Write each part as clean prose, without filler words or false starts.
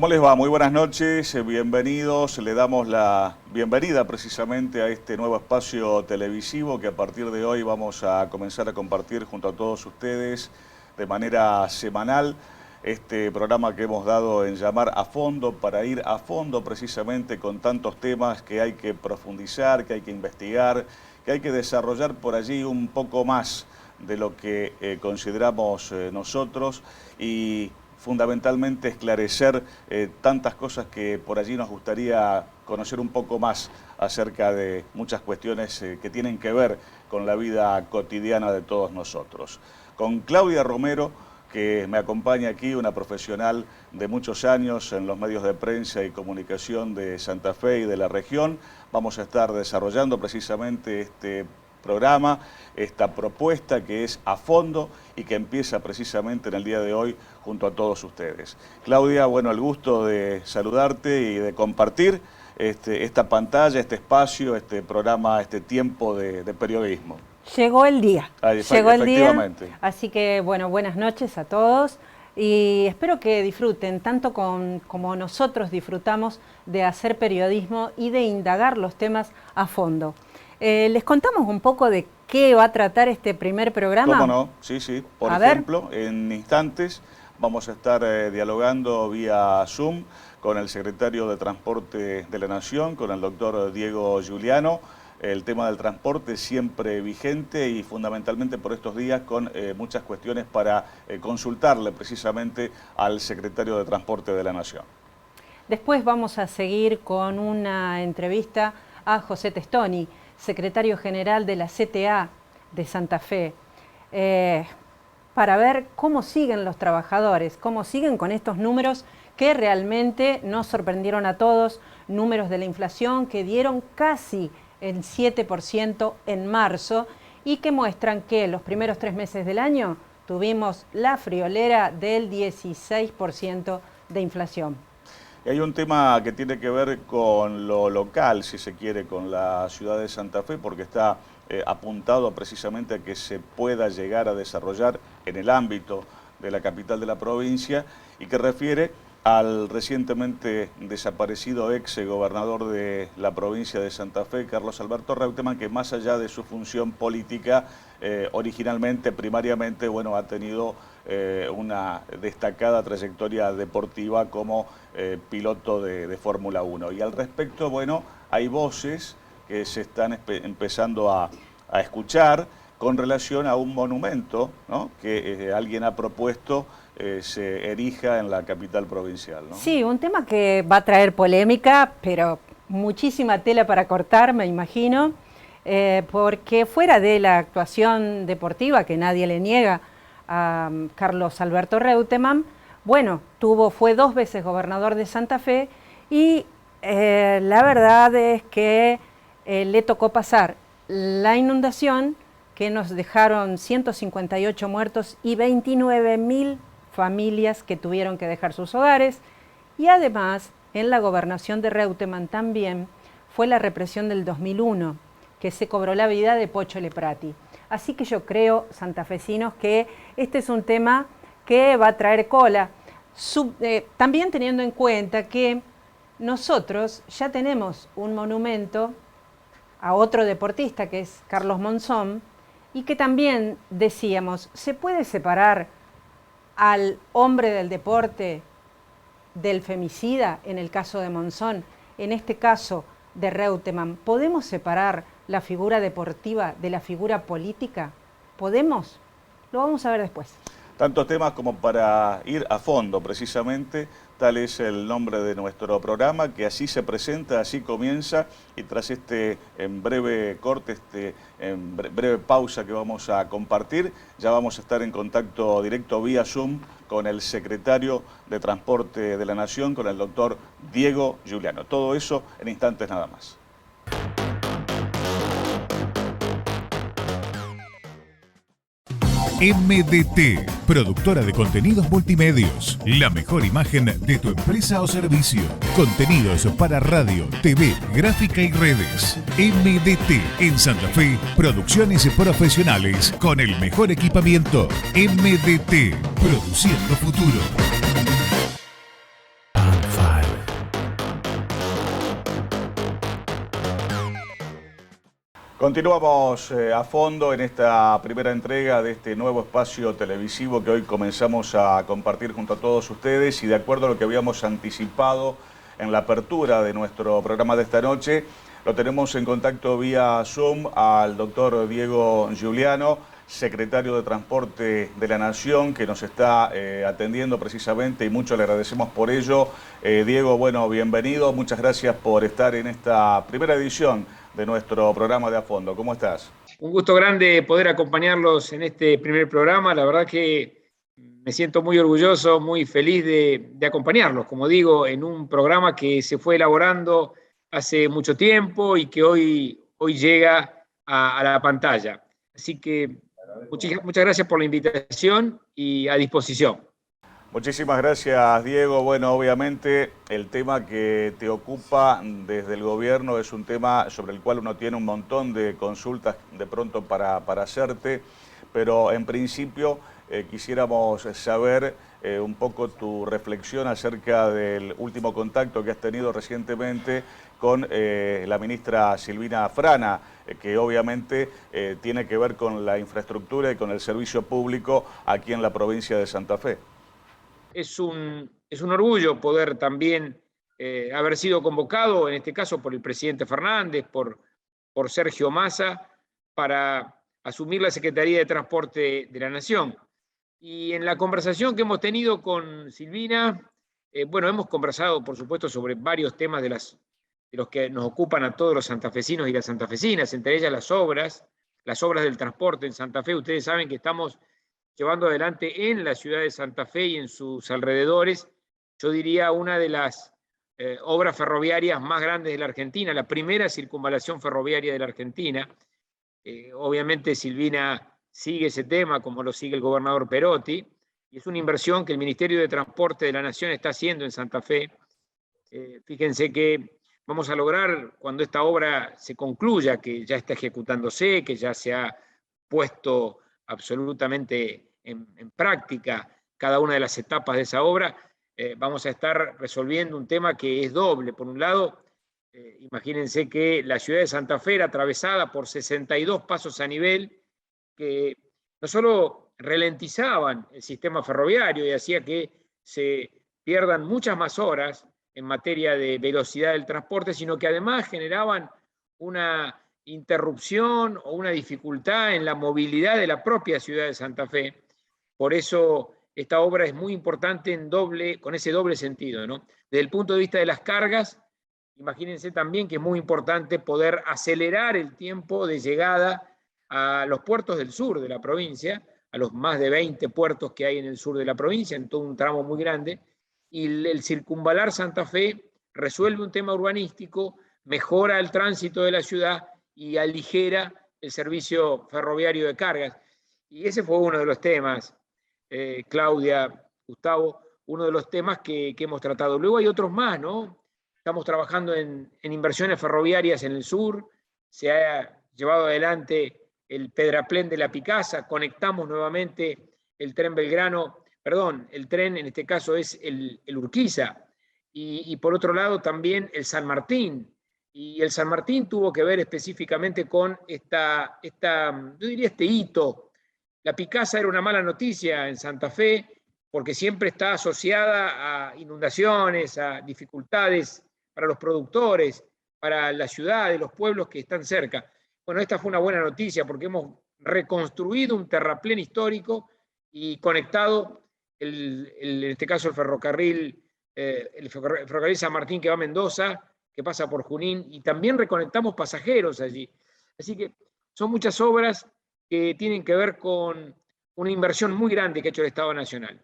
¿Cómo les va? Muy buenas noches, bienvenidos. Le damos la bienvenida precisamente a este nuevo espacio televisivo que a partir de hoy vamos a comenzar a compartir junto a todos ustedes de manera semanal. Este programa que hemos dado en llamar A Fondo, para ir a fondo precisamente con tantos temas que hay que profundizar, que hay que investigar, que hay que desarrollar por allí un poco más de lo que consideramos nosotros y fundamentalmente esclarecer tantas cosas que por allí nos gustaría conocer un poco más acerca de muchas cuestiones que tienen que ver con la vida cotidiana de todos nosotros. Con Claudia Romero, que me acompaña aquí, una profesional de muchos años en los medios de prensa y comunicación de Santa Fe y de la región, vamos a estar desarrollando precisamente este programa, esta propuesta que es A Fondo y que empieza precisamente en el día de hoy junto a todos ustedes. Claudia, bueno, el gusto de saludarte y de compartir esta pantalla, este espacio, este programa, este tiempo de periodismo. Llegó el día, llegó el día, así que bueno, buenas noches a todos y espero que disfruten tanto como nosotros disfrutamos de hacer periodismo y de indagar los temas a fondo. ¿Les contamos un poco de qué va a tratar este primer programa? ¿Cómo no? Sí. Por ejemplo, en instantes vamos a estar dialogando vía Zoom con el secretario de Transporte de la Nación, con el doctor Diego Giuliano. El tema del transporte siempre vigente y fundamentalmente por estos días con muchas cuestiones para consultarle precisamente al secretario de Transporte de la Nación. Después vamos a seguir con una entrevista a José Testoni, secretario general de la CTA de Santa Fe, para ver cómo siguen los trabajadores, cómo siguen con estos números que realmente nos sorprendieron a todos, números de la inflación que dieron casi el 7% en marzo y que muestran que los primeros 3 meses del año tuvimos la friolera del 16% de inflación. Y hay un tema que tiene que ver con lo local, si se quiere, con la ciudad de Santa Fe, porque está apuntado precisamente a que se pueda llegar a desarrollar en el ámbito de la capital de la provincia y que refiere al recientemente desaparecido ex gobernador de la provincia de Santa Fe, Carlos Alberto Reutemann, que más allá de su función política, originalmente, primariamente, bueno, ha tenido una destacada trayectoria deportiva como piloto de Fórmula 1. Y al respecto, bueno, hay voces que se están empezando a escuchar con relación a un monumento, ¿no?, que alguien ha propuesto se erija en la capital provincial, ¿no? Sí, un tema que va a traer polémica, pero muchísima tela para cortar, me imagino, porque fuera de la actuación deportiva, que nadie le niega a Carlos Alberto Reutemann, bueno, fue 2 veces gobernador de Santa Fe y la verdad es que le tocó pasar la inundación que nos dejaron 158 muertos y 29.000 familias que tuvieron que dejar sus hogares, y además en la gobernación de Reutemann también fue la represión del 2001, que se cobró la vida de Pocho Leprati. Así que yo creo, santafesinos, que este es un tema que va a traer cola, también teniendo en cuenta que nosotros ya tenemos un monumento a otro deportista que es Carlos Monzón, y que también decíamos, ¿se puede separar al hombre del deporte del femicida en el caso de Monzón? En este caso de Reutemann, ¿podemos separar la figura deportiva de la figura política? ¿Podemos? Lo vamos a ver después. Tantos temas como para ir a fondo, precisamente, tal es el nombre de nuestro programa, que así se presenta, así comienza, y tras este en breve corte, en breve pausa que vamos a compartir, ya vamos a estar en contacto directo vía Zoom con el secretario de Transporte de la Nación, con el doctor Diego Giuliano. Todo eso en instantes nada más. MDT, productora de contenidos multimedios. La mejor imagen de tu empresa o servicio. Contenidos para radio, TV, gráfica y redes. MDT en Santa Fe, producciones profesionales con el mejor equipamiento. MDT, produciendo futuro. Continuamos a fondo en esta primera entrega de este nuevo espacio televisivo que hoy comenzamos a compartir junto a todos ustedes, y de acuerdo a lo que habíamos anticipado en la apertura de nuestro programa de esta noche, lo tenemos en contacto vía Zoom al doctor Diego Giuliano, secretario de Transporte de la Nación, que nos está atendiendo precisamente, y mucho le agradecemos por ello. Diego, bueno, bienvenido, muchas gracias por estar en esta primera edición de nuestro programa de A Fondo. ¿Cómo estás? Un gusto grande poder acompañarlos en este primer programa. La verdad que me siento muy orgulloso, muy feliz de acompañarlos, como digo, en un programa que se fue elaborando hace mucho tiempo y que hoy llega a la pantalla. Así que muchas gracias por la invitación y a disposición. Muchísimas gracias, Diego. Bueno, obviamente el tema que te ocupa desde el gobierno es un tema sobre el cual uno tiene un montón de consultas de pronto para hacerte, pero en principio quisiéramos saber un poco tu reflexión acerca del último contacto que has tenido recientemente con la ministra Silvina Frana, que obviamente tiene que ver con la infraestructura y con el servicio público aquí en la provincia de Santa Fe. Es un orgullo poder también haber sido convocado, en este caso por el presidente Fernández, por Sergio Massa, para asumir la Secretaría de Transporte de la Nación. Y en la conversación que hemos tenido con Silvina, bueno, hemos conversado, por supuesto, sobre varios temas de los que nos ocupan a todos los santafesinos y las santafesinas, entre ellas las obras del transporte en Santa Fe. Ustedes saben que estamos llevando adelante en la ciudad de Santa Fe y en sus alrededores, yo diría, una de las obras ferroviarias más grandes de la Argentina, la primera circunvalación ferroviaria de la Argentina. Obviamente Silvina sigue ese tema, como lo sigue el gobernador Perotti, y es una inversión que el Ministerio de Transporte de la Nación está haciendo en Santa Fe. Fíjense que vamos a lograr, cuando esta obra se concluya, que ya está ejecutándose, que ya se ha puesto absolutamente en práctica cada una de las etapas de esa obra, vamos a estar resolviendo un tema que es doble. Por un lado, imagínense que la ciudad de Santa Fe era atravesada por 62 pasos a nivel que no solo ralentizaban el sistema ferroviario y hacía que se pierdan muchas más horas en materia de velocidad del transporte, sino que además generaban una interrupción o una dificultad en la movilidad de la propia ciudad de Santa Fe. Por eso esta obra es muy importante con ese doble sentido, ¿no? Desde el punto de vista de las cargas, imagínense también que es muy importante poder acelerar el tiempo de llegada a los puertos del sur de la provincia, a los más de 20 puertos que hay en el sur de la provincia, en todo un tramo muy grande, y el circunvalar Santa Fe resuelve un tema urbanístico, mejora el tránsito de la ciudad y aligera el servicio ferroviario de cargas. Y ese fue uno de los temas, Claudia, Gustavo, uno de los temas que hemos tratado. Luego hay otros más, ¿no? Estamos trabajando en inversiones ferroviarias en el sur, se ha llevado adelante el Pedraplén de la Picasa, conectamos nuevamente el tren el tren en este caso es el Urquiza, y por otro lado también el San Martín. Y el San Martín tuvo que ver específicamente con yo diría este hito. La Picasa era una mala noticia en Santa Fe porque siempre está asociada a inundaciones, a dificultades para los productores, para la ciudad, los pueblos que están cerca. Bueno, esta fue una buena noticia porque hemos reconstruido un terraplén histórico y conectado, en este caso el ferrocarril San Martín que va a Mendoza, que pasa por Junín, y también reconectamos pasajeros allí. Así que son muchas obras que tienen que ver con una inversión muy grande que ha hecho el Estado Nacional.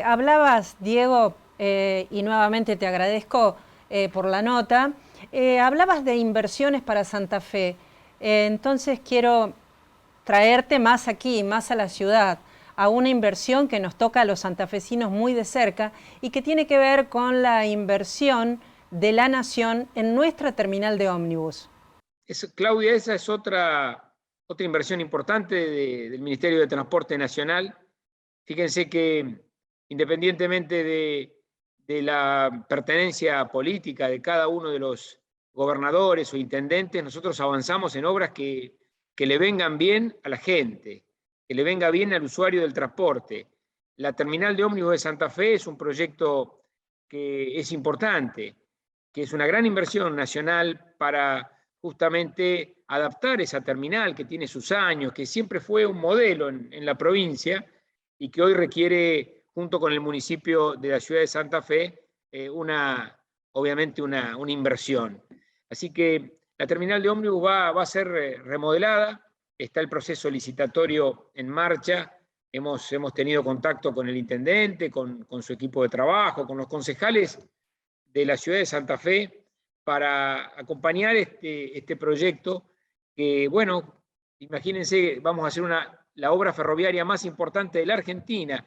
Hablabas, Diego, y nuevamente te agradezco por la nota, hablabas de inversiones para Santa Fe. Entonces quiero traerte más aquí, más a la ciudad, a una inversión que nos toca a los santafesinos muy de cerca y que tiene que ver con la inversión de la Nación en nuestra terminal de ómnibus. Claudia, esa es otra inversión importante del Ministerio de Transporte Nacional. Fíjense que independientemente de la pertenencia política de cada uno de los gobernadores o intendentes, nosotros avanzamos en obras que le vengan bien a la gente, que le venga bien al usuario del transporte. La terminal de ómnibus de Santa Fe es un proyecto que es importante, que es una gran inversión nacional para justamente adaptar esa terminal que tiene sus años, que siempre fue un modelo en la provincia y que hoy requiere, junto con el municipio de la ciudad de Santa Fe, obviamente una inversión. Así que la terminal de ómnibus va a ser remodelada, está el proceso licitatorio en marcha, hemos tenido contacto con el intendente, con su equipo de trabajo, con los concejales de la ciudad de Santa Fe para acompañar este proyecto que, bueno, imagínense, vamos a hacer la obra ferroviaria más importante de la Argentina,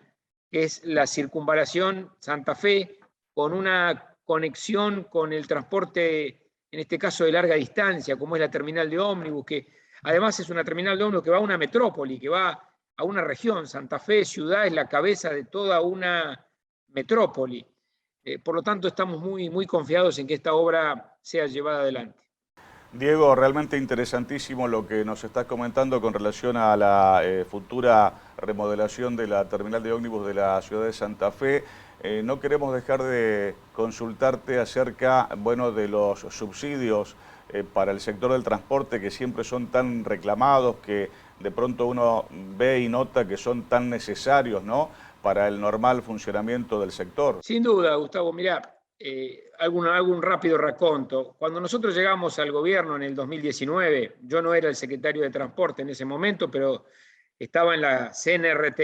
que es la circunvalación Santa Fe, con una conexión con el transporte, en este caso de larga distancia, como es la terminal de ómnibus, que además es una terminal de ómnibus que va a una metrópoli, que va a una región. Santa Fe, ciudad, es la cabeza de toda una metrópoli. Por lo tanto, estamos muy, muy confiados en que esta obra sea llevada adelante. Diego, realmente interesantísimo lo que nos estás comentando con relación a la futura remodelación de la terminal de ómnibus de la ciudad de Santa Fe. No queremos dejar de consultarte acerca, bueno, de los subsidios para el sector del transporte que siempre son tan reclamados, que de pronto uno ve y nota que son tan necesarios, ¿no?, para el normal funcionamiento del sector. Sin duda, Gustavo. Mirá, algún rápido raconto. Cuando nosotros llegamos al gobierno en el 2019, yo no era el secretario de Transporte en ese momento, pero estaba en la CNRT,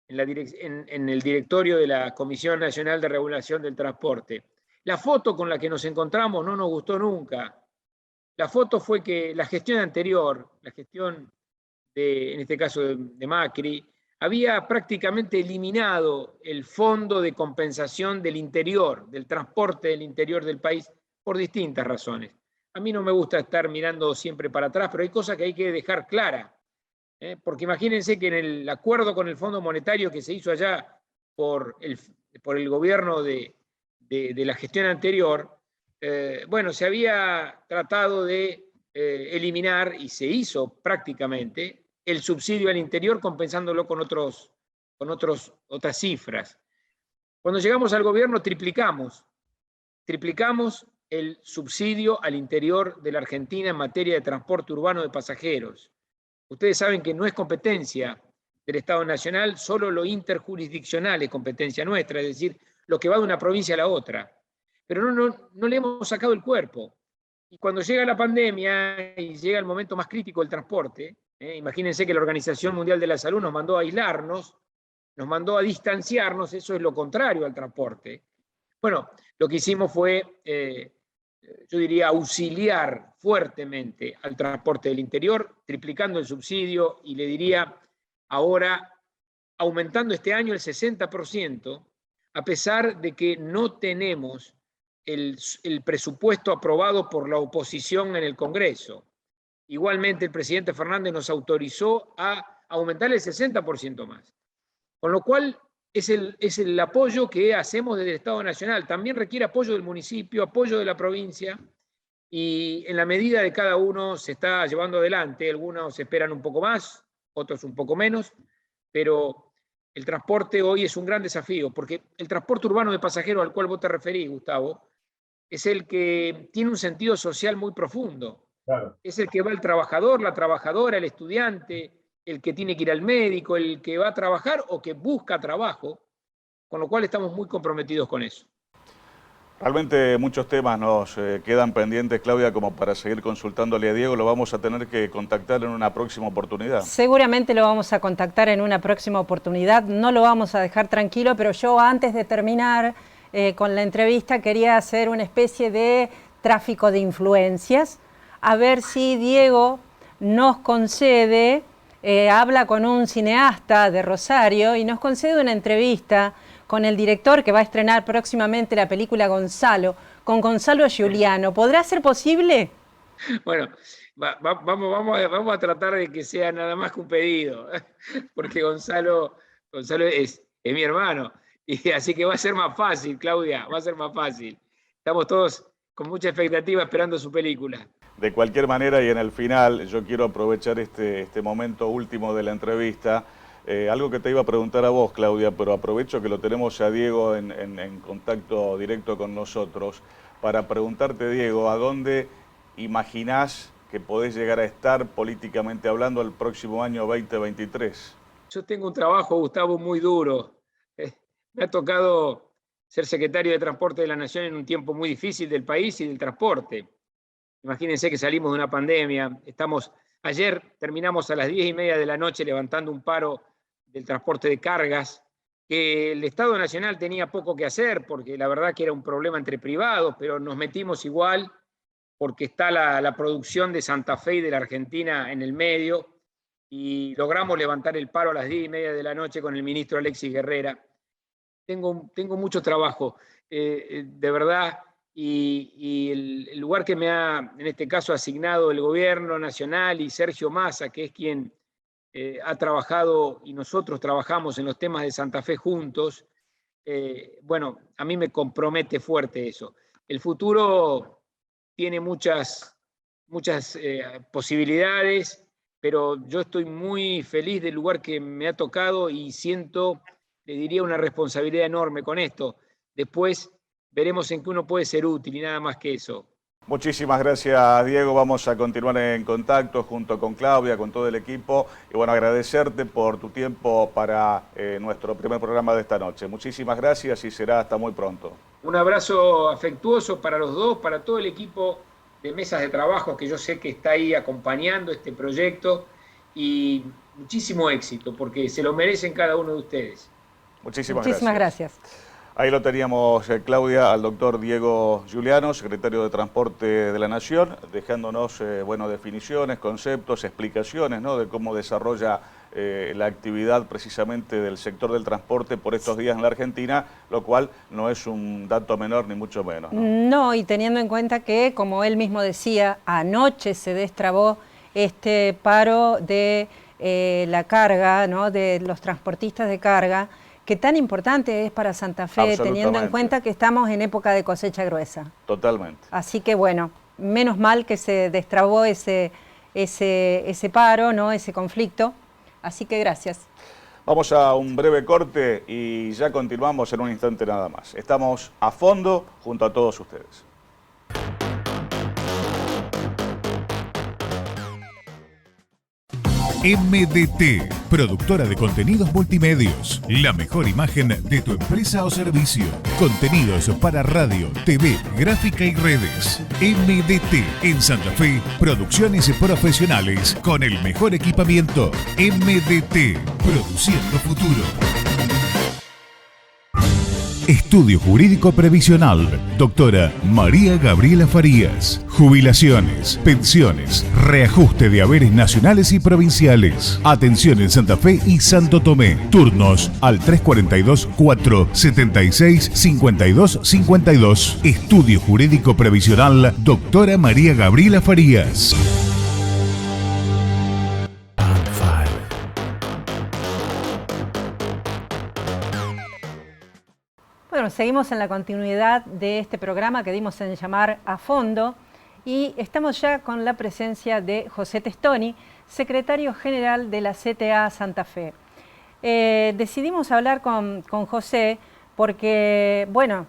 en el directorio de la Comisión Nacional de Regulación del Transporte. La foto con la que nos encontramos no nos gustó nunca. La foto fue que la gestión anterior, la gestión en este caso de Macri, había prácticamente eliminado el fondo de compensación del interior, del transporte del interior del país, por distintas razones. A mí no me gusta estar mirando siempre para atrás, pero hay cosas que hay que dejar claras. Porque imagínense que en el acuerdo con el Fondo Monetario que se hizo allá por el gobierno de la gestión anterior, bueno, se había tratado de eliminar, y se hizo prácticamente, el subsidio al interior compensándolo con otras cifras. Cuando llegamos al gobierno triplicamos el subsidio al interior de la Argentina en materia de transporte urbano de pasajeros. Ustedes saben que no es competencia del Estado Nacional, solo lo interjurisdiccional es competencia nuestra, es decir, lo que va de una provincia a la otra. Pero no le hemos sacado el cuerpo. Y cuando llega la pandemia y llega el momento más crítico del transporte, imagínense que la Organización Mundial de la Salud nos mandó a aislarnos, nos mandó a distanciarnos, eso es lo contrario al transporte. Bueno, lo que hicimos fue, yo diría, auxiliar fuertemente al transporte del interior, triplicando el subsidio y le diría ahora aumentando este año el 60%, a pesar de que no tenemos el presupuesto aprobado por la oposición en el Congreso. Igualmente, el presidente Fernández nos autorizó a aumentar el 60% más. Con lo cual, es el apoyo que hacemos desde el Estado Nacional. También requiere apoyo del municipio, apoyo de la provincia, y en la medida de cada uno se está llevando adelante. Algunos esperan un poco más, otros un poco menos, pero el transporte hoy es un gran desafío, porque el transporte urbano de pasajeros al cual vos te referís, Gustavo, es el que tiene un sentido social muy profundo. Claro. Es el que va el trabajador, la trabajadora, el estudiante, el que tiene que ir al médico, el que va a trabajar o que busca trabajo, con lo cual estamos muy comprometidos con eso. Realmente muchos temas nos quedan pendientes, Claudia, como para seguir consultándole a Diego. Lo vamos a tener que contactar en una próxima oportunidad. Seguramente lo vamos a contactar en una próxima oportunidad. No lo vamos a dejar tranquilo, pero yo antes de terminar con la entrevista quería hacer una especie de tráfico de influencias. A ver si Diego nos concede, habla con un cineasta de Rosario y nos concede una entrevista con el director que va a estrenar próximamente la película Gonzalo, con Gonzalo Giuliano. ¿Podrá ser posible? Bueno, vamos a tratar de que sea nada más que un pedido, porque Gonzalo es mi hermano, y así que va a ser más fácil, Claudia, va a ser más fácil. Estamos todos con mucha expectativa esperando su película. De cualquier manera, y en el final, yo quiero aprovechar este momento último de la entrevista. Algo que te iba a preguntar a vos, Claudia, pero aprovecho que lo tenemos a Diego en contacto directo con nosotros, para preguntarte, Diego, ¿a dónde imaginás que podés llegar a estar políticamente hablando el próximo año 2023? Yo tengo un trabajo, Gustavo, muy duro. Me ha tocado ser secretario de Transporte de la Nación en un tiempo muy difícil del país y del transporte. Imagínense que salimos de una pandemia. Ayer terminamos a las 10:30 de la noche levantando un paro del transporte de cargas, que el Estado Nacional tenía poco que hacer, porque la verdad que era un problema entre privados, pero nos metimos igual, porque está la producción de Santa Fe y de la Argentina en el medio, y logramos levantar el paro a las 10:30 de la noche con el ministro Alexis Guerrera. Tengo mucho trabajo, de verdad, y el lugar que me ha, en este caso, asignado el gobierno nacional y Sergio Massa, que es quien ha trabajado y nosotros trabajamos en los temas de Santa Fe juntos, bueno, a mí me compromete fuerte eso. El futuro tiene muchas posibilidades, pero yo estoy muy feliz del lugar que me ha tocado y siento, le diría, una responsabilidad enorme con esto. Después veremos en qué uno puede ser útil y nada más que eso. Muchísimas gracias, Diego. Vamos a continuar en contacto junto con Claudia, con todo el equipo. Y bueno, agradecerte por tu tiempo para nuestro primer programa de esta noche. Muchísimas gracias y será hasta muy pronto. Un abrazo afectuoso para los dos, para todo el equipo de mesas de trabajo que yo sé que está ahí acompañando este proyecto, y muchísimo éxito, porque se lo merecen cada uno de ustedes. Muchísimas gracias. Ahí lo teníamos, Claudia, al doctor Diego Giuliano, secretario de Transporte de la Nación, dejándonos definiciones, conceptos, explicaciones, ¿no?, de cómo desarrolla la actividad precisamente del sector del transporte por estos días en la Argentina, lo cual no es un dato menor ni mucho menos, ¿no? No, y teniendo en cuenta que, como él mismo decía, anoche se destrabó este paro de la carga, ¿no?, de los transportistas de carga, que tan importante es para Santa Fe, teniendo en cuenta que estamos en época de cosecha gruesa. Totalmente. Así que bueno, menos mal que se destrabó ese paro, ¿no?, ese conflicto. Así que gracias. Vamos a un breve corte y ya continuamos en un instante nada más. Estamos a fondo junto a todos ustedes. MDT, productora de contenidos multimedios. La mejor imagen de tu empresa o servicio. Contenidos para radio, TV, gráfica y redes. MDT, en Santa Fe, producciones profesionales con el mejor equipamiento. MDT, produciendo futuro. Estudio Jurídico Previsional, doctora María Gabriela Farías. Jubilaciones, pensiones, reajuste de haberes nacionales y provinciales. Atención en Santa Fe y Santo Tomé. Turnos al 342-476-5252. Estudio Jurídico Previsional, doctora María Gabriela Farías. Bueno, seguimos en la continuidad de este programa que dimos en llamar A Fondo, y estamos ya con la presencia de José Testoni, secretario general de la CTA Santa Fe. Decidimos hablar con José porque, bueno,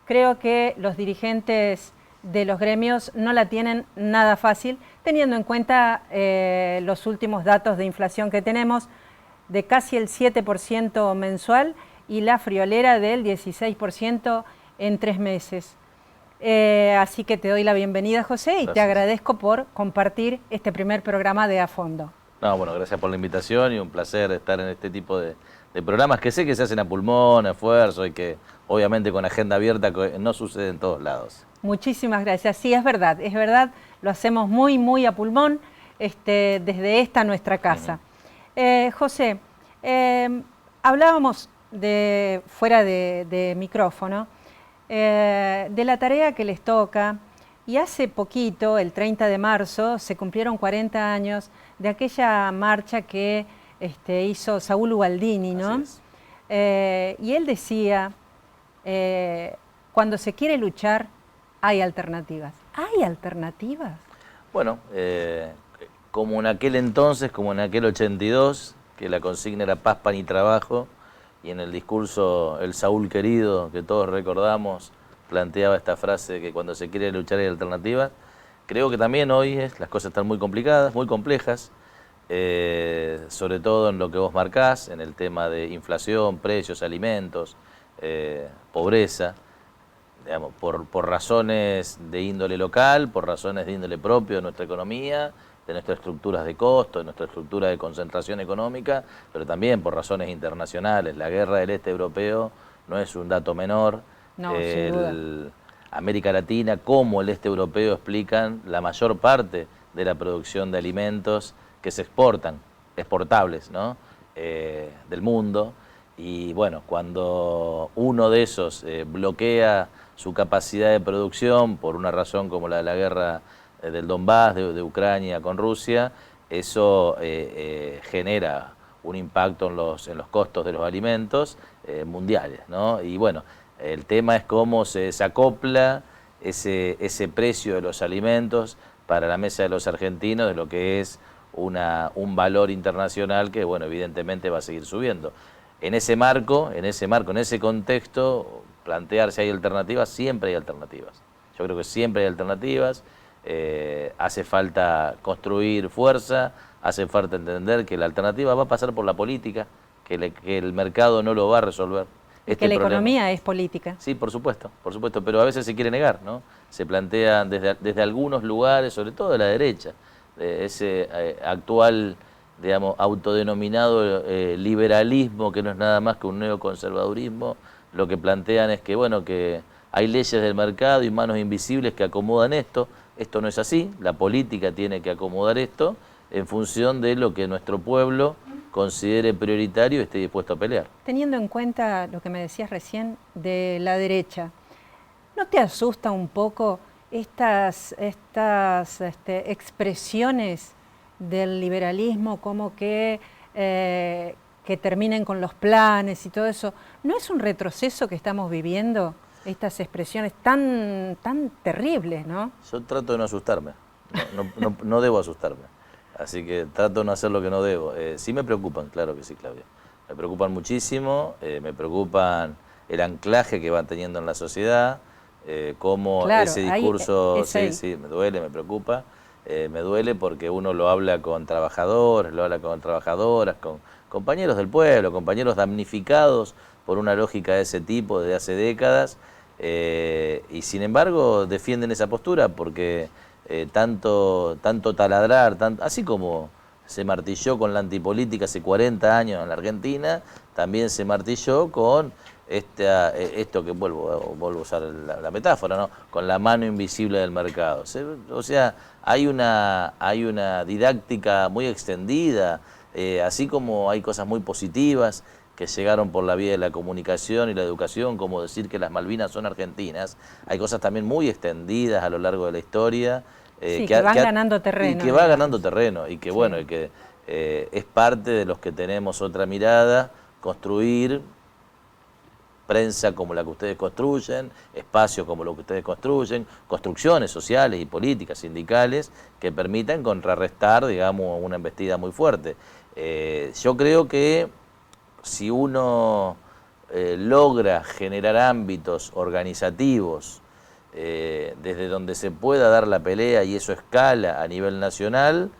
creo que los dirigentes de los gremios no la tienen nada fácil, teniendo en cuenta los últimos datos de inflación que tenemos, de casi el 7% mensual, y la friolera del 16% en 3 meses. Así que te doy la bienvenida, José, y Gracias. te agradezco por compartir este primer programa de A Fondo. No, bueno, gracias por la invitación y un placer estar en este tipo de programas que sé que se hacen a pulmón, a esfuerzo, y que obviamente con agenda abierta no sucede en todos lados. Muchísimas gracias. Sí, es verdad, lo hacemos muy a pulmón desde esta nuestra casa. José, hablábamos fuera de micrófono, de la tarea que les toca, y hace poquito, el 30 de marzo, se cumplieron 40 años de aquella marcha que hizo Saúl Ubaldini, ¿no? Y él decía, cuando se quiere luchar, hay alternativas. ¿Hay alternativas? Bueno, como en aquel entonces, como en aquel 82, que la consigna era paz, pan y trabajo, y en el discurso el Saúl querido, que todos recordamos, planteaba esta frase de que cuando se quiere luchar hay alternativas. Creo que también hoy las cosas están muy complicadas, muy complejas, sobre todo en lo que vos marcás, en el tema de inflación, precios, alimentos, pobreza, digamos, por razones de índole local, por razones de índole propio de nuestra economía, de nuestras estructuras de costo, de nuestra estructura de concentración económica, pero también por razones internacionales. La guerra del este europeo no es un dato menor. No, sin duda. América Latina como el este europeo explican la mayor parte de la producción de alimentos que se exportables, ¿no? Del mundo. Y bueno, cuando uno de esos bloquea su capacidad de producción por una razón como la de la guerra del Donbass, de Ucrania con Rusia, eso genera un impacto en los costos de los alimentos mundiales, ¿no? Y bueno, el tema es cómo se desacopla ese precio de los alimentos para la mesa de los argentinos de lo que es un valor internacional que, bueno, evidentemente va a seguir subiendo. En ese marco, en ese contexto, plantear si hay alternativas, siempre hay alternativas. Yo creo que siempre hay alternativas. Hace falta construir fuerza, hace falta entender que la alternativa va a pasar por la política, que el mercado no lo va a resolver. Que la economía es política. Sí, por supuesto, pero a veces se quiere negar, ¿no? Se plantean desde algunos lugares, sobre todo de la derecha, ese actual, digamos, autodenominado liberalismo, que no es nada más que un neoconservadurismo. Lo que plantean es que, bueno, que hay leyes del mercado y manos invisibles que acomodan esto. Esto no es así, la política tiene que acomodar esto en función de lo que nuestro pueblo considere prioritario y esté dispuesto a pelear. Teniendo en cuenta lo que me decías recién de la derecha, ¿no te asusta un poco estas expresiones del liberalismo como que terminen con los planes y todo eso? ¿No es un retroceso que estamos viviendo? Estas expresiones tan terribles, ¿no? Yo trato de no asustarme, no debo asustarme, así que trato de no hacer lo que no debo. Sí me preocupan, claro que sí, Claudia. Me preocupan muchísimo, me preocupan el anclaje que van teniendo en la sociedad, cómo claro, ese discurso, sí, me duele, me preocupa. Me duele porque uno lo habla con trabajadores, lo habla con trabajadoras, con compañeros del pueblo, compañeros damnificados por una lógica de ese tipo desde hace décadas, y sin embargo defienden esa postura porque tanto taladrar, así como se martilló con la antipolítica hace 40 años en la Argentina, también se martilló con esto que vuelvo a usar la metáfora, ¿no? Con la mano invisible del mercado. O sea, hay una didáctica muy extendida, así como hay cosas muy positivas que llegaron por la vía de la comunicación y la educación, como decir que las Malvinas son argentinas, hay cosas también muy extendidas a lo largo de la historia. Que van ganando terreno. Y que va ganando terreno, y que sí. Bueno, y que es parte de los que tenemos otra mirada, construir prensa como la que ustedes construyen, espacios como lo que ustedes construyen, construcciones sociales y políticas, sindicales, que permitan contrarrestar, digamos, una embestida muy fuerte. Yo creo que si uno logra generar ámbitos organizativos desde donde se pueda dar la pelea y eso escala a nivel nacional,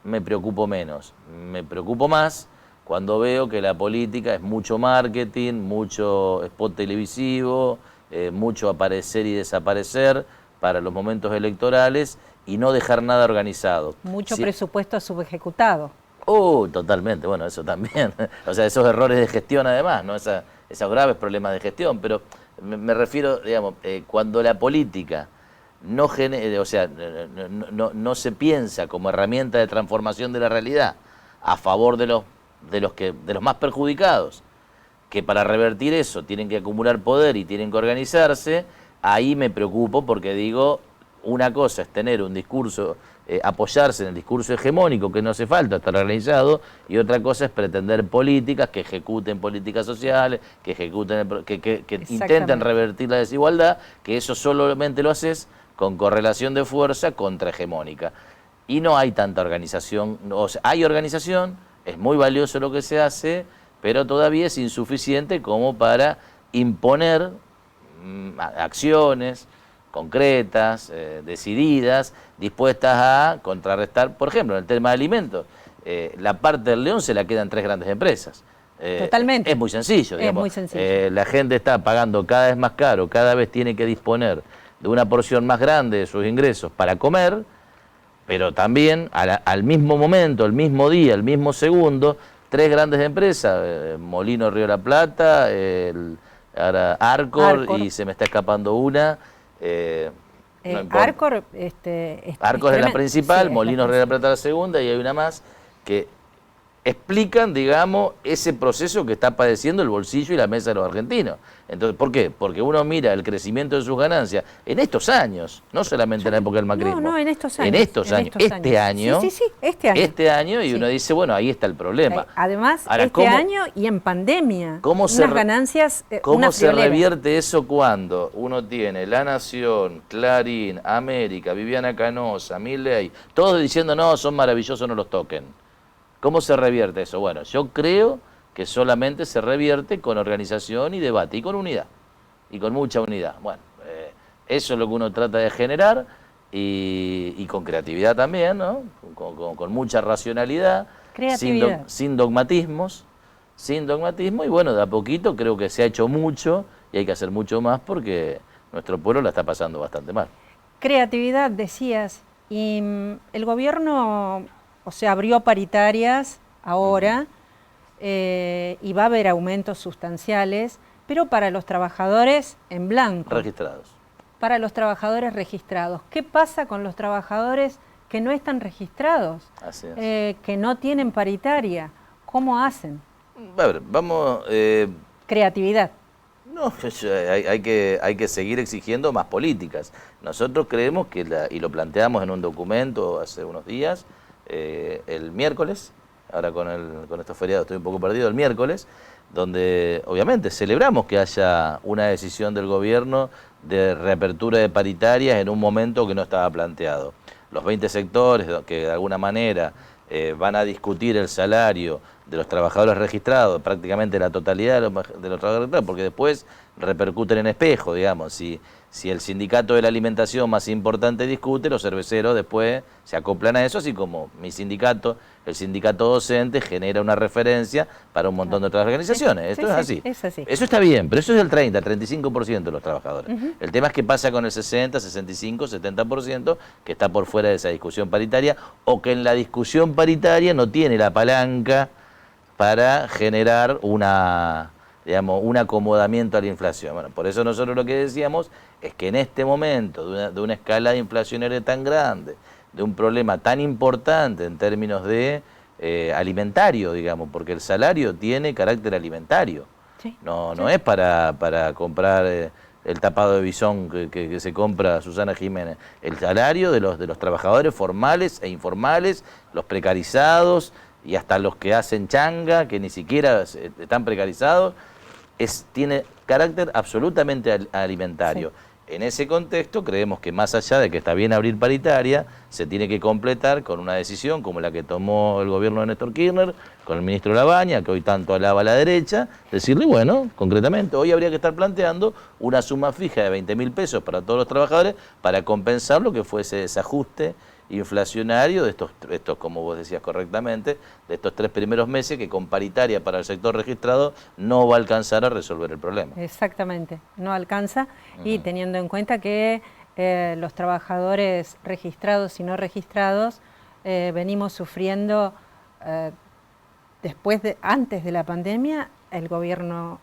me preocupo menos. Me preocupo más cuando veo que la política es mucho marketing, mucho spot televisivo, mucho aparecer y desaparecer para los momentos electorales y no dejar nada organizado. Mucho presupuesto subejecutado. Totalmente, bueno, eso también. O sea, esos errores de gestión además, ¿no? Esos graves problemas de gestión, pero me refiero, digamos, cuando la política no se piensa como herramienta de transformación de la realidad a favor de los más perjudicados, que para revertir eso tienen que acumular poder y tienen que organizarse, ahí me preocupo porque digo, una cosa es tener un discurso, apoyarse en el discurso hegemónico, que no hace falta estar organizado, y otra cosa es pretender políticas que ejecuten políticas sociales, que ejecuten, que intenten revertir la desigualdad, que eso solamente lo haces con correlación de fuerza contrahegemónica. Y no hay tanta organización, o sea, hay organización, es muy valioso lo que se hace, pero todavía es insuficiente como para imponer acciones concretas, decididas, dispuestas a contrarrestar, por ejemplo, en el tema de alimentos, la parte del león se la quedan 3 grandes empresas. Totalmente. Es muy sencillo, digamos. Es muy sencillo. La gente está pagando cada vez más caro, cada vez tiene que disponer de una porción más grande de sus ingresos para comer, pero también al mismo momento, el mismo día, el mismo segundo, 3 grandes empresas, Molino Río de la Plata, ahora Arcor, y se me está escapando una. No Arcor, Arcor es la principal, sí, Molinos Río de la Plata la segunda, y hay una más que explican, digamos, ese proceso que está padeciendo el bolsillo y la mesa de los argentinos. Entonces, ¿por qué? Porque uno mira el crecimiento de sus ganancias en estos años, no solamente en la época del macrismo. No, en estos años. En estos años. Este año. Sí, este año. Este año, y uno dice, bueno, ahí está el problema. Además, ahora, este año y en pandemia. Unas ganancias, ¿Cómo se revierte eso cuando uno tiene La Nación, Clarín, América, Viviana Canosa, Milei, todos diciendo, no, son maravillosos, no los toquen? ¿Cómo se revierte eso? Bueno, yo creo que solamente se revierte con organización y debate, y con unidad, y con mucha unidad. Bueno, eso es lo que uno trata de generar, y con creatividad también, ¿no? Con mucha racionalidad, sin dogmatismos, y bueno, de a poquito creo que se ha hecho mucho, y hay que hacer mucho más porque nuestro pueblo la está pasando bastante mal. Creatividad, decías, y el gobierno, o sea, abrió paritarias ahora, y va a haber aumentos sustanciales, pero para los trabajadores en blanco. Registrados. Para los trabajadores registrados. ¿Qué pasa con los trabajadores que no están registrados? Así es. Que no tienen paritaria. ¿Cómo hacen? A ver, vamos... Creatividad. No, hay que seguir exigiendo más políticas. Nosotros creemos que, y lo planteamos en un documento hace unos días, el miércoles, ahora con estos feriados estoy un poco perdido, el miércoles, donde obviamente celebramos que haya una decisión del gobierno de reapertura de paritarias en un momento que no estaba planteado. Los 20 sectores que de alguna manera van a discutir el salario de los trabajadores registrados, prácticamente la totalidad de los trabajadores registrados, porque después repercuten en espejo, digamos. Si el sindicato de la alimentación más importante discute, los cerveceros después se acoplan a eso, así como mi sindicato, el sindicato docente, genera una referencia para un montón de otras organizaciones. Esto es así. Es así. Eso está bien, pero eso es el 30, 35% de los trabajadores. El tema es qué pasa con el 60, 65, 70% que está por fuera de esa discusión paritaria, o que en la discusión paritaria no tiene la palanca para generar un acomodamiento a la inflación. Bueno, por eso nosotros lo que decíamos es que en este momento de una escalada inflacionaria tan grande, de un problema tan importante en términos de alimentario, digamos, porque el salario tiene carácter alimentario. Sí, no es para comprar el tapado de bisón que se compra Susana Jiménez. El salario de los trabajadores formales e informales, los precarizados y hasta los que hacen changa, que ni siquiera están precarizados, tiene carácter absolutamente alimentario. Sí. En ese contexto creemos que más allá de que está bien abrir paritaria, se tiene que completar con una decisión como la que tomó el gobierno de Néstor Kirchner, con el ministro Labaña, que hoy tanto alaba a la derecha, decirle, bueno, concretamente, hoy habría que estar planteando una suma fija de 20.000 pesos para todos los trabajadores para compensar lo que fue ese desajuste inflacionario de estos, como vos decías correctamente, de estos 3 primeros meses que con paritaria para el sector registrado no va a alcanzar a resolver el problema. Exactamente, no alcanza, y teniendo en cuenta que los trabajadores registrados y no registrados venimos sufriendo antes de la pandemia, el gobierno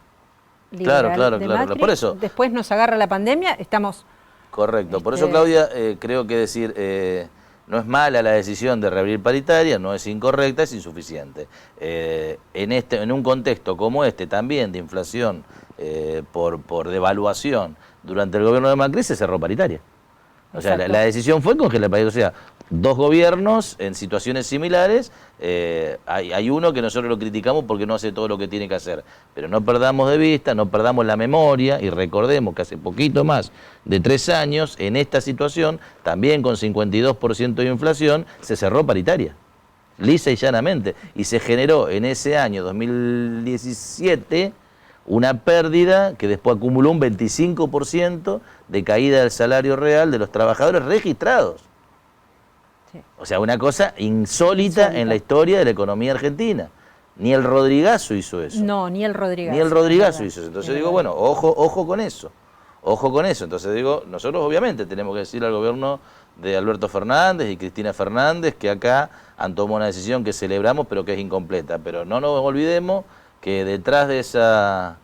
liberal de Macri, por eso. Después nos agarra la pandemia, estamos... Correcto, por eso Claudia, creo que decir... no es mala la decisión de reabrir paritaria, no es incorrecta, es insuficiente. En un contexto como este también de inflación por devaluación durante el gobierno de Macri se cerró paritaria. O sea, Exacto. la decisión fue congelar el país. O sea, dos gobiernos en situaciones similares. Hay uno que nosotros lo criticamos porque no hace todo lo que tiene que hacer. Pero no perdamos de vista, no perdamos la memoria y recordemos que hace poquito más de 3 años, en esta situación, también con 52% de inflación, se cerró paritaria. Lisa y llanamente. Y se generó en ese año 2017 una pérdida que después acumuló un 25% de caída del salario real de los trabajadores registrados. Sí. O sea, una cosa insólita en la historia de la economía argentina. Ni el Rodrigazo hizo eso. No, ni el Rodrigazo. Ni el Rodrigazo es hizo eso. verdad. Entonces Es digo, verdad. bueno, ojo con eso. Ojo con eso. Entonces digo, nosotros obviamente tenemos que decirle al gobierno de Alberto Fernández y Cristina Fernández que acá han tomado una decisión que celebramos pero que es incompleta. Pero no nos olvidemos que detrás de esa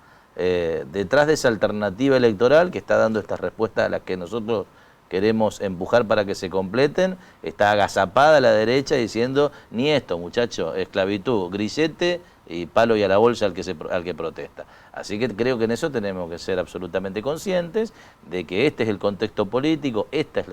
alternativa electoral que está dando estas respuestas a las que nosotros queremos empujar para que se completen, está agazapada la derecha diciendo, ni esto, muchachos, esclavitud, grillete y palo y a la bolsa al que protesta. Así que creo que en eso tenemos que ser absolutamente conscientes de que este es el contexto político, estas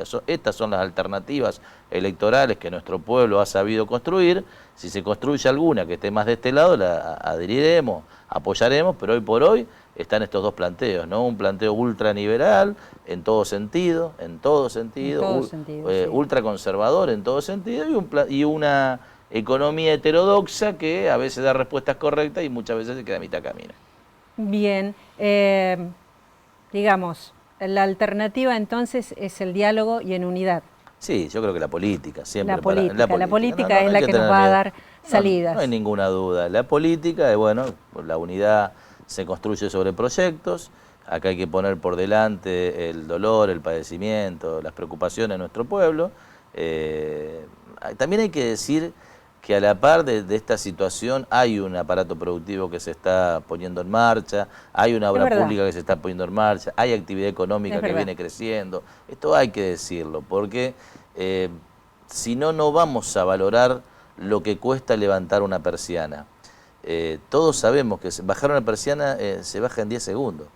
son las alternativas electorales que nuestro pueblo ha sabido construir. Si se construye alguna que esté más de este lado, la adheriremos, apoyaremos, pero hoy por hoy están estos dos planteos, ¿no? Un planteo ultraniberal en todo sentido, sí. ultraconservador en todo sentido, y una economía heterodoxa que a veces da respuestas correctas y muchas veces se queda a mitad camino. Bien, digamos, la alternativa entonces es el diálogo y en unidad. Sí, yo creo que la política, siempre. La política No es hay la que que nos tener va a miedo. dar salidas. No hay ninguna duda. La política, bueno, la unidad se construye sobre proyectos. Acá hay que poner por delante el dolor, el padecimiento, las preocupaciones de nuestro pueblo. También hay que decir que a la par de esta situación hay un aparato productivo que se está poniendo en marcha, hay una obra pública que se está poniendo en marcha, hay actividad económica que viene creciendo. Esto hay que decirlo, porque si no, no vamos a valorar lo que cuesta levantar una persiana. Todos sabemos que bajar una persiana se baja en 10 segundos.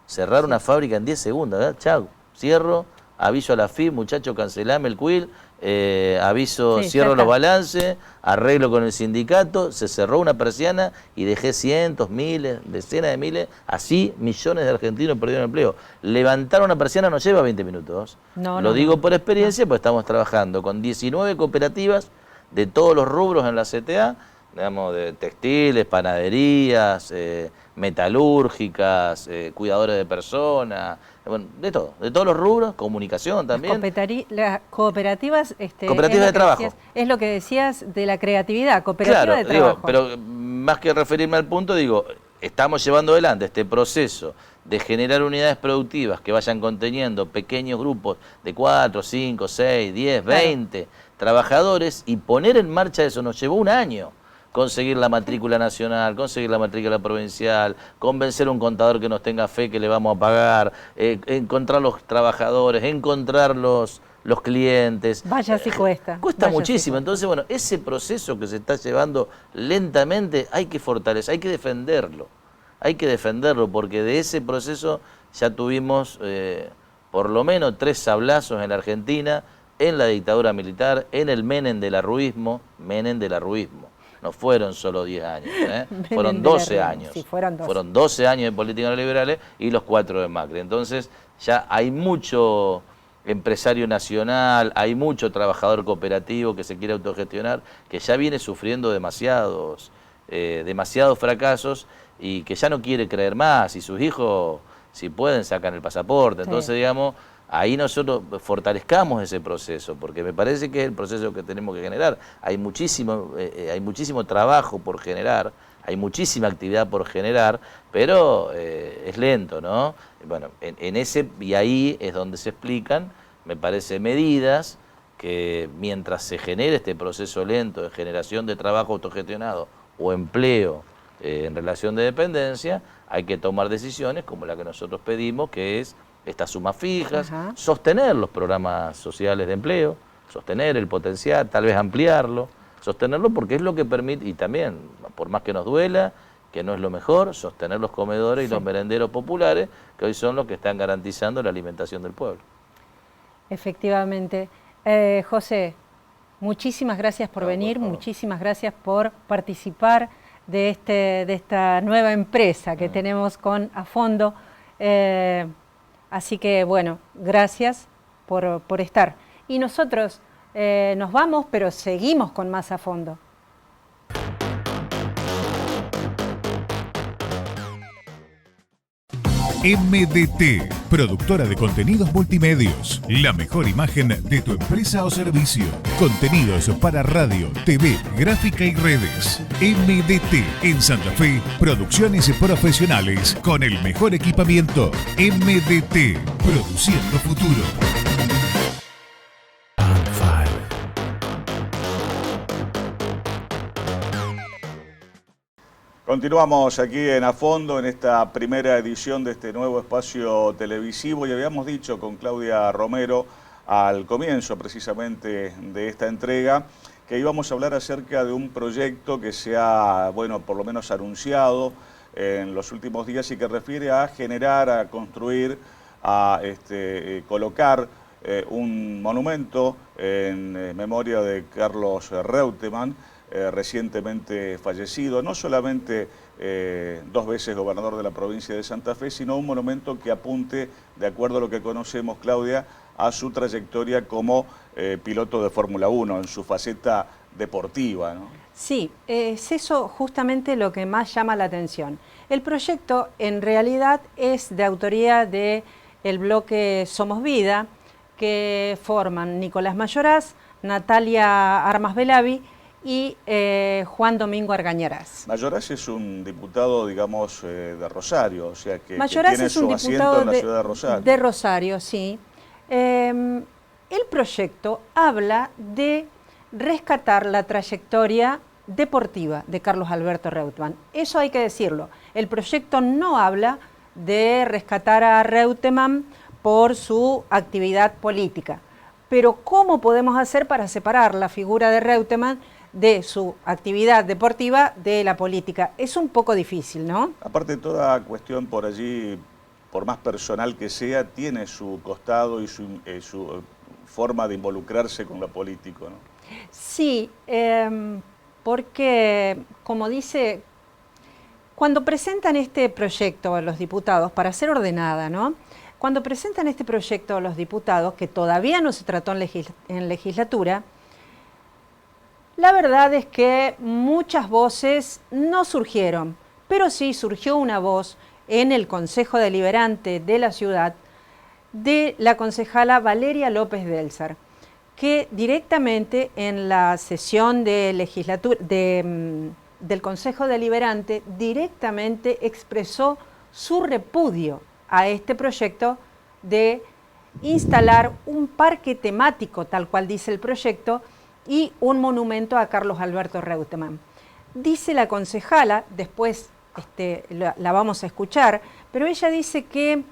Cerrar una fábrica en 10 segundos, ¿verdad? Chau, cierro, aviso a la FIP, muchacho, cancelame el quill, cierro los balances, arreglo con el sindicato, se cerró una persiana y dejé cientos, miles, decenas de miles, así millones de argentinos perdieron empleo. Levantar una persiana no lleva 20 minutos. Lo digo por experiencia, pues estamos trabajando con 19 cooperativas de todos los rubros en la CTA, digamos, de textiles, panaderías, metalúrgicas, cuidadores de personas, bueno, de todo, de todos los rubros, comunicación también. Las cooperativas, cooperativas de trabajo. Es lo que decías de la creatividad, cooperativa de trabajo. Pero más que referirme al punto, digo, estamos llevando adelante este proceso de generar unidades productivas que vayan conteniendo pequeños grupos de 4, 5, 6, 10, 20 trabajadores, y poner en marcha eso nos llevó un año. Conseguir la matrícula nacional, conseguir la matrícula provincial, convencer a un contador que nos tenga fe que le vamos a pagar, encontrar los trabajadores, encontrar los clientes. Vaya si cuesta. Cuesta muchísimo. Entonces, bueno, ese proceso que se está llevando lentamente hay que fortalecer, hay que defenderlo. Hay que defenderlo porque de ese proceso ya tuvimos por lo menos 3 sablazos en la Argentina, en la dictadura militar, en el Menem del arruismo. No fueron solo 10 años, fueron 12 años. Sí, fueron 12. Fueron 12 años de políticas neoliberales y los 4 de Macri. Entonces ya hay mucho empresario nacional, hay mucho trabajador cooperativo que se quiere autogestionar, que ya viene sufriendo demasiados fracasos y que ya no quiere creer más, y sus hijos, si pueden, sacan el pasaporte. Entonces, digamos, ahí nosotros fortalezcamos ese proceso, porque me parece que es el proceso que tenemos que generar. Hay muchísimo trabajo por generar, hay muchísima actividad por generar, pero es lento, ¿no? Bueno, y ahí es donde se explican, me parece, medidas que mientras se genere este proceso lento de generación de trabajo autogestionado o empleo en relación de dependencia, hay que tomar decisiones como la que nosotros pedimos, que es estas sumas fijas, sostener los programas sociales de empleo, sostener el potencial, tal vez ampliarlo, sostenerlo porque es lo que permite, y también, por más que nos duela, que no es lo mejor, sostener los comedores y los merenderos populares, que hoy son los que están garantizando la alimentación del pueblo. Efectivamente. José, muchísimas gracias por venir, muchísimas gracias por participar de esta nueva empresa que tenemos con A Fondo. Así que, bueno, gracias por estar. Y nosotros nos vamos, pero seguimos con más A Fondo. MDT, productora de contenidos multimedios. La mejor imagen de tu empresa o servicio. Contenidos para radio, TV, gráfica y redes. MDT en Santa Fe, producciones profesionales con el mejor equipamiento. MDT, produciendo futuro. Continuamos aquí en A Fondo, en esta primera edición de este nuevo espacio televisivo, y habíamos dicho con Claudia Romero al comienzo precisamente de esta entrega que íbamos a hablar acerca de un proyecto que se ha, bueno, por lo menos anunciado en los últimos días y que refiere a generar, a construir, a colocar un monumento en memoria de Carlos Reutemann, recientemente fallecido, no solamente 2 veces gobernador de la provincia de Santa Fe, sino un monumento que apunte, de acuerdo a lo que conocemos, Claudia, a su trayectoria como piloto de Fórmula 1, en su faceta deportiva, ¿no? Sí, es eso justamente lo que más llama la atención. El proyecto en realidad es de autoría del bloque Somos Vida, que forman Nicolás Mayoraz, Natalia Armas Belavi y Juan Domingo Argañarás. Mayoraz es un diputado, digamos, de Rosario, o sea que tiene su asiento en la ciudad de Rosario. De Rosario, sí. El proyecto habla de rescatar la trayectoria deportiva de Carlos Alberto Reutemann. Eso hay que decirlo. El proyecto no habla de rescatar a Reutemann por su actividad política. Pero ¿cómo podemos hacer para separar la figura de Reutemann de su actividad deportiva de la política? Es un poco difícil, ¿no? Aparte, toda cuestión por allí, por más personal que sea, tiene su costado y su forma de involucrarse con lo político, ¿no? Sí, porque, como dice, cuando presentan este proyecto a los diputados, para ser ordenada, ¿no? Cuando presentan este proyecto a los diputados, que todavía no se trató en legislatura, la verdad es que muchas voces no surgieron, pero sí surgió una voz en el Consejo Deliberante de la ciudad de la concejala Valeria López Delsar, que directamente en la sesión de legislatura del Consejo Deliberante directamente expresó su repudio a este proyecto de instalar un parque temático, tal cual dice el proyecto, y un monumento a Carlos Alberto Reutemann. Dice la concejala, después la vamos a escuchar, pero ella dice que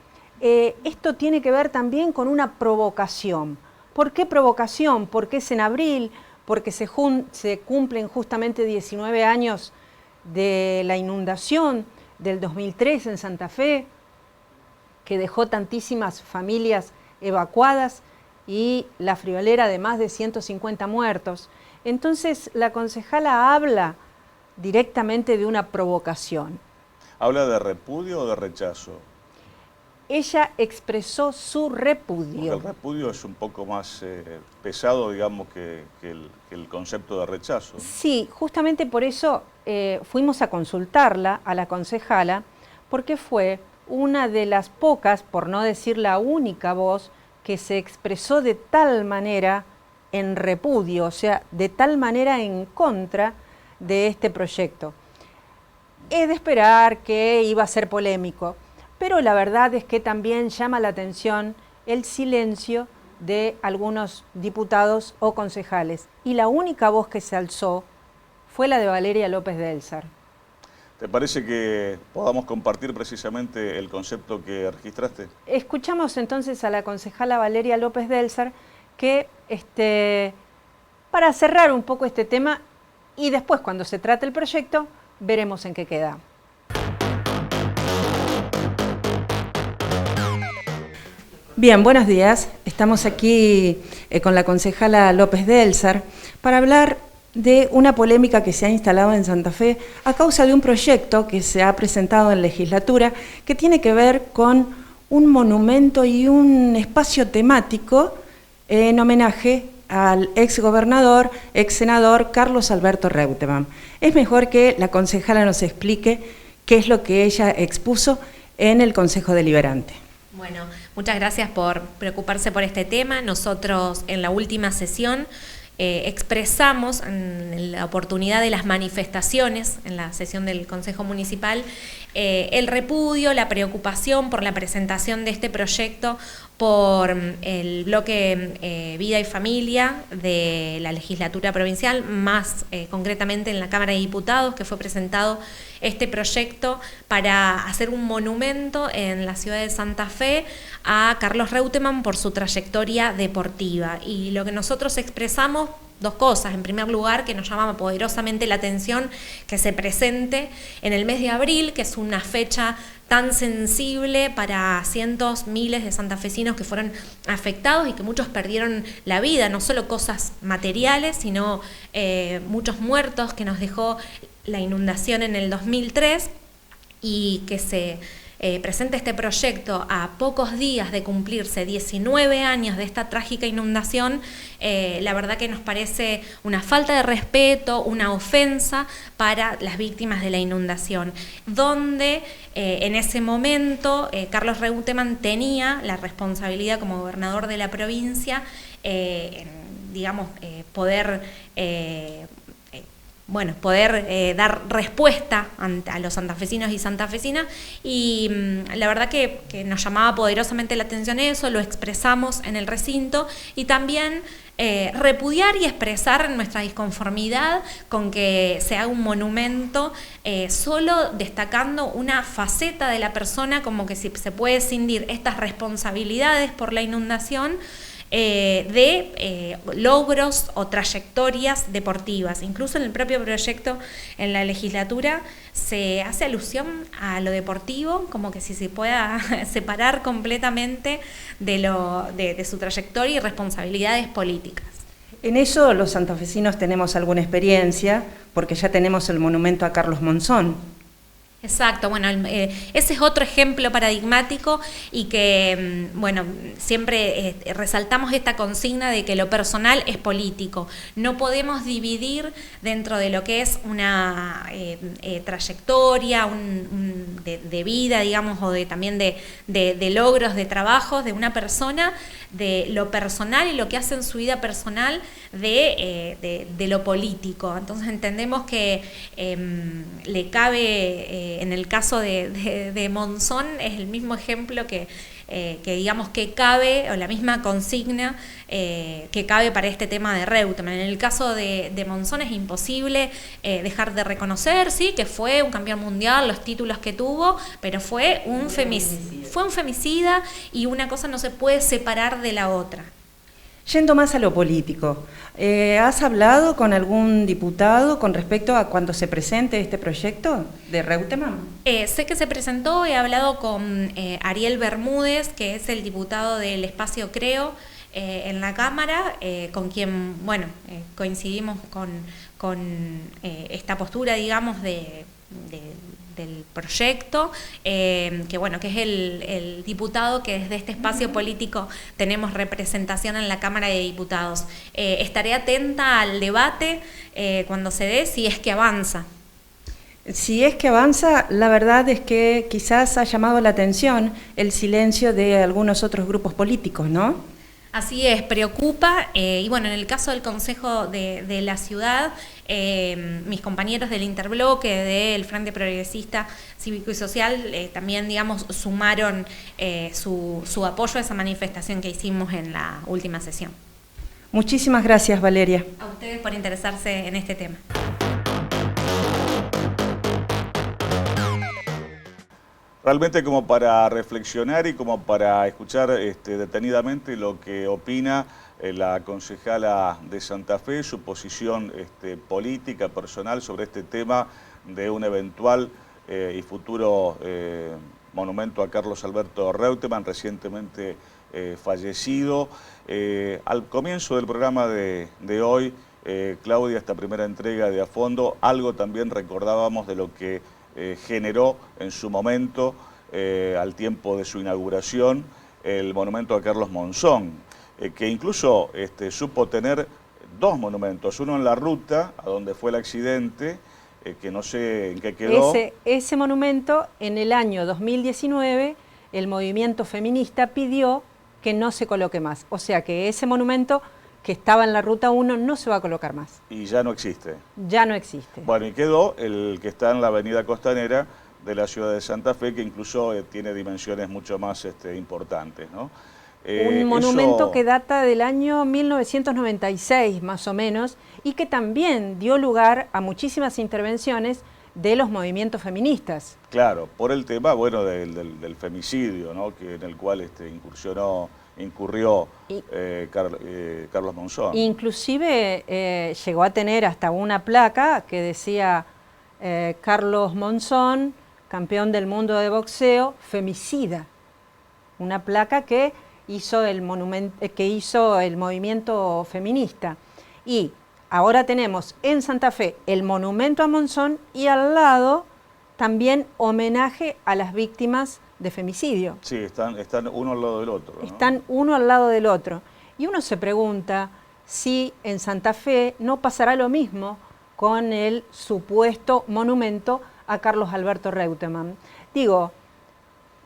esto tiene que ver también con una provocación. ¿Por qué provocación? Porque es en abril, porque se cumplen justamente 19 años de la inundación del 2003 en Santa Fe, que dejó tantísimas familias evacuadas y la friolera de más de 150 muertos. Entonces la concejala habla directamente de una provocación. ¿Habla de repudio o de rechazo? Ella expresó su repudio. Porque el repudio es un poco más pesado, digamos, que el concepto de rechazo, ¿no? Sí, justamente por eso fuimos a consultarla, a la concejala, porque fue una de las pocas, por no decir la única voz, que se expresó de tal manera en repudio, o sea, de tal manera en contra de este proyecto. Es de esperar que iba a ser polémico, pero la verdad es que también llama la atención el silencio de algunos diputados o concejales. Y la única voz que se alzó fue la de Valeria López Delsar. ¿Te parece que podamos compartir precisamente el concepto que registraste? Escuchamos entonces a la concejala Valeria López Delsar que, para cerrar un poco este tema, y después cuando se trate el proyecto, veremos en qué queda. Bien, buenos días. Estamos aquí con la concejala López Delzar para hablar de una polémica que se ha instalado en Santa Fe a causa de un proyecto que se ha presentado en legislatura que tiene que ver con un monumento y un espacio temático en homenaje al exgobernador, exsenador Carlos Alberto Reutemann. Es mejor que la concejala nos explique qué es lo que ella expuso en el Consejo Deliberante. Bueno, muchas gracias por preocuparse por este tema. Nosotros en la última sesión expresamos en la oportunidad de las manifestaciones, en la sesión del Consejo Municipal, el repudio, la preocupación por la presentación de este proyecto por el bloque Vida y Familia de la legislatura provincial, más concretamente en la Cámara de Diputados, que fue presentado este proyecto para hacer un monumento en la ciudad de Santa Fe a Carlos Reutemann por su trayectoria deportiva. Y lo que nosotros expresamos, dos cosas. En primer lugar, que nos llama poderosamente la atención que se presente en el mes de abril, que es una fecha tan sensible para cientos, miles de santafesinos que fueron afectados y que muchos perdieron la vida, no solo cosas materiales, sino muchos muertos que nos dejó la inundación en el 2003, y que se presente este proyecto a pocos días de cumplirse 19 años de esta trágica inundación, la verdad que nos parece una falta de respeto, una ofensa para las víctimas de la inundación, donde en ese momento Carlos Reutemann tenía la responsabilidad como gobernador de la provincia, poder dar respuesta a los santafesinos y santafesinas, y la verdad que nos llamaba poderosamente la atención eso, lo expresamos en el recinto, y también repudiar y expresar nuestra disconformidad con que se haga un monumento solo destacando una faceta de la persona, como que si se puede escindir estas responsabilidades por la inundación de logros o trayectorias deportivas. Incluso en el propio proyecto en la legislatura se hace alusión a lo deportivo, como que si se pueda separar completamente de su trayectoria y responsabilidades políticas. En eso los santafesinos tenemos alguna experiencia, porque ya tenemos el monumento a Carlos Monzón. Exacto, bueno, ese es otro ejemplo paradigmático, y que, siempre resaltamos esta consigna de que lo personal es político. No podemos dividir dentro de lo que es una trayectoria de vida, digamos, o también de logros, de trabajos de una persona, de lo personal y lo que hace en su vida personal de lo político. Entonces entendemos que le cabe, en el caso de Monzón, es el mismo ejemplo que digamos que cabe, o la misma consigna que cabe para este tema de Reutemann. En el caso de Monzón es imposible dejar de reconocer, sí, que fue un campeón mundial, los títulos que tuvo, pero fue un femicida, y una cosa no se puede separar de la otra. Yendo más a lo político, ¿has hablado con algún diputado con respecto a cuando se presente este proyecto de Reutemann? Sé que se presentó, he hablado con Ariel Bermúdez, que es el diputado del Espacio Creo en la Cámara, con quien, coincidimos con esta postura, digamos, del proyecto, que es el diputado que desde este espacio político tenemos representación en la Cámara de Diputados. Estaré atenta al debate cuando se dé, si es que avanza. Si es que avanza, la verdad es que quizás ha llamado la atención el silencio de algunos otros grupos políticos, ¿no? Así es, preocupa, y en el caso del Consejo de la Ciudad, mis compañeros del Interbloque, del Frente Progresista Cívico y Social, también, digamos, sumaron su apoyo a esa manifestación que hicimos en la última sesión. Muchísimas gracias, Valeria. A ustedes por interesarse en este tema. Realmente como para reflexionar y como para escuchar detenidamente lo que opina la concejala de Santa Fe, su posición política, personal sobre este tema de un eventual y futuro monumento a Carlos Alberto Reutemann, recientemente fallecido. Al comienzo del programa de hoy, Claudia, esta primera entrega de A Fondo, algo también recordábamos de lo que generó en su momento, al tiempo de su inauguración, el monumento a Carlos Monzón, que incluso supo tener dos monumentos, uno en la ruta, a donde fue el accidente, que no sé en qué quedó. Ese monumento, en el año 2019, el movimiento feminista pidió que no se coloque más. O sea que ese monumento que estaba en la Ruta 1 no se va a colocar más. Y ya no existe. Ya no existe. Bueno, y quedó el que está en la avenida Costanera de la ciudad de Santa Fe, que incluso tiene dimensiones mucho más importantes, ¿no? Un monumento que data del año 1996, más o menos, y que también dio lugar a muchísimas intervenciones de los movimientos feministas. Claro, por el tema, bueno, del femicidio, ¿no? En el cual incurrió Carlos Monzón. Inclusive llegó a tener hasta una placa que decía Carlos Monzón, campeón del mundo de boxeo, femicida. Una placa que hizo el movimiento feminista. Y ahora tenemos en Santa Fe el monumento a Monzón y al lado también homenaje a las víctimas de femicidio. Sí, están uno al lado del otro, ¿no? Están uno al lado del otro. Y uno se pregunta si en Santa Fe no pasará lo mismo con el supuesto monumento a Carlos Alberto Reutemann. Digo,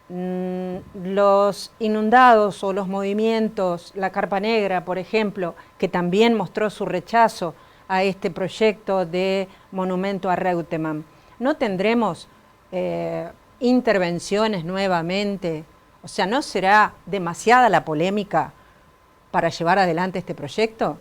los inundados o los movimientos, la Carpa Negra, por ejemplo, que también mostró su rechazo a este proyecto de monumento a Reutemann, ¿no tendremos intervenciones nuevamente? O sea, ¿no será demasiada la polémica para llevar adelante este proyecto?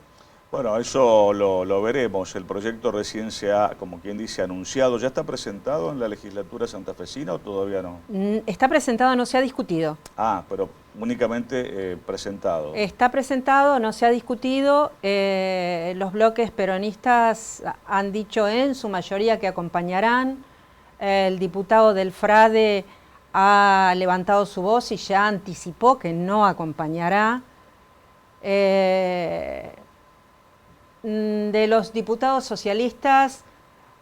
Bueno, eso lo veremos. El proyecto recién se ha, como quien dice, anunciado. ¿Ya está presentado en la legislatura santafesina o todavía no? Está presentado, no se ha discutido. Ah, pero únicamente presentado. Está presentado, no se ha discutido. Los bloques peronistas han dicho en su mayoría que acompañarán. El diputado del Frade ha levantado su voz y ya anticipó que no acompañará. De los diputados socialistas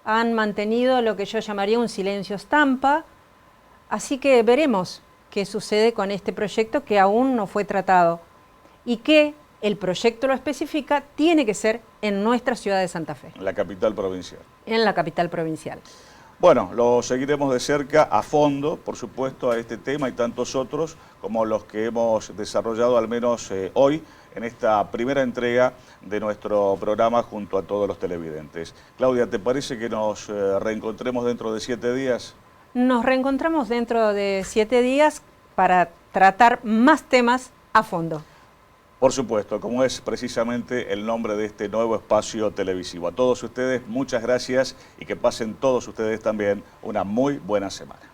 han mantenido lo que yo llamaría un silencio estampa, así que veremos qué sucede con este proyecto que aún no fue tratado y que el proyecto lo especifica, tiene que ser en nuestra ciudad de Santa Fe. En la capital provincial. En la capital provincial. Bueno, lo seguiremos de cerca, a fondo, por supuesto, a este tema y tantos otros como los que hemos desarrollado al menos hoy en esta primera entrega de nuestro programa junto a todos los televidentes. Claudia, ¿te parece que nos reencontremos dentro de 7 días? Nos reencontramos dentro de 7 días para tratar más temas a fondo. Por supuesto, como es precisamente el nombre de este nuevo espacio televisivo. A todos ustedes, muchas gracias y que pasen todos ustedes también una muy buena semana.